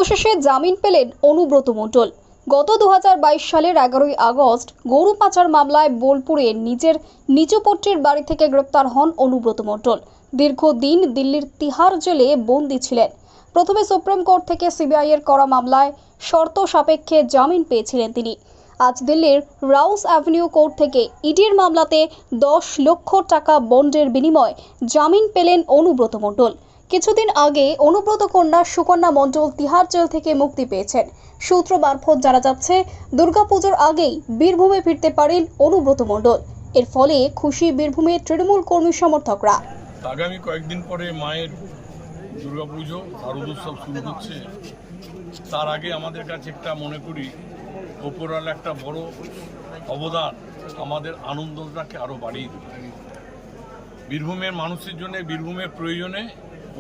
অবশেষে জামিন পেলেন অনুব্রত মণ্ডল। গত 2022 সালের 11ই আগস্ট গরু পাচার মামলায় বোলপুরে নিজের নিচুপট্টির বাড়ি থেকে গ্রেপ্তার হন অনুব্রত মণ্ডল। দীর্ঘদিন দিল্লির তিহার জেলে বন্দী ছিলেন। প্রথমে সুপ্রিম কোর্ট থেকে সিবিআই এর করা মামলায় শর্ত সাপেক্ষে জামিন পেয়েছিলেন তিনি। আজ দিল্লির রাউস অ্যাভিনিউ কোর্ট থেকে ইডির মামলাতে 10 লক্ষ টাকা বন্ডের বিনিময়ে জামিন পেলেন অনুব্রত মণ্ডল। কিছুদিন আগে অনুব্রত কন্যা সুকন্যা মণ্ডল তিহার জেল থেকে মুক্তি পেয়েছেন। সূত্র মারফত জানা যাচ্ছে, দুর্গাপুজোর আগেই বীরভূমে ফিরতে পারেন অনুব্রত মণ্ডল। এর ফলে খুশি বীরভূমের তৃণমূল কর্মী সমর্থকরা। আগামী কয়েকদিন পরে মায়ের দুর্গাপুজো শারদোৎসব শুরু হচ্ছে। তার আগে আমাদের কাছে একটা মনে করি ওপরওয়ালা একটা বড় অবদান আমাদের আনন্দটাকে আরও বাড়িয়ে দেবে। বীরভূমের মানুষের জন্য, বীরভূমের প্রয়োজনে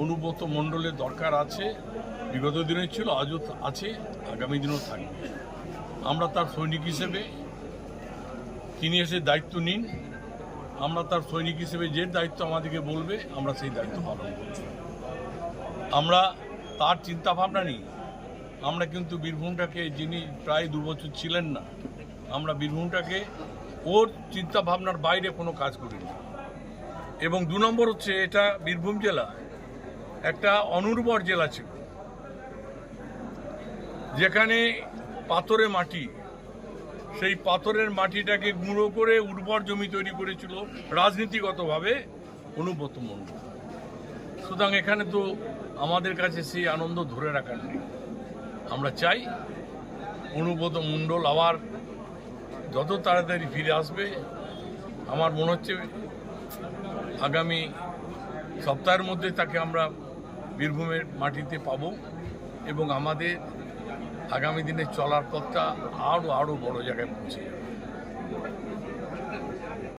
অনুব্রত মণ্ডলের দরকার আছে। বিগত দিনে ছিল, আজও আছে, আগামী দিনও থাকবে। আমরা তার সৈনিক হিসেবে তিনি এসে দায়িত্ব নিন। আমরা তার সৈনিক হিসেবে যে দায়িত্ব আমাদেরকে বলবে আমরা সেই দায়িত্ব পালন করব। আমরা তার চিন্তাভাবনা নিই। আমরা কিন্তু বীরভূমটাকে, যিনি প্রায় 2 বছর ছিলেন না, আমরা বীরভূমটাকে ওর চিন্তাভাবনার বাইরে কোনো কাজ করিনি। এবং 2 নম্বর হচ্ছে, এটা বীরভূম জেলা একটা অনুর্বর জেলা ছিল, যেখানে পাথরের মাটি, সেই পাথরের মাটিটাকে গুঁড়ো করে উর্বর জমি তৈরি করেছিল রাজনীতিগতভাবে অনুব্রত মণ্ডল। সুতরাং এখানে তো আমাদের কাছে সেই আনন্দ ধরে রাখার নেই। আমরা চাই অনুব্রত মণ্ডল আবার যত তাড়াতাড়ি ফিরে আসবে। আমার মনে হচ্ছে আগামী সপ্তাহের মধ্যে তাকে আমরা বীরভূমের মাটিতে পাব এবং আমাদের আগামী দিনে চলার পথটা আরও বড় জায়গায় পৌঁছে যাবে।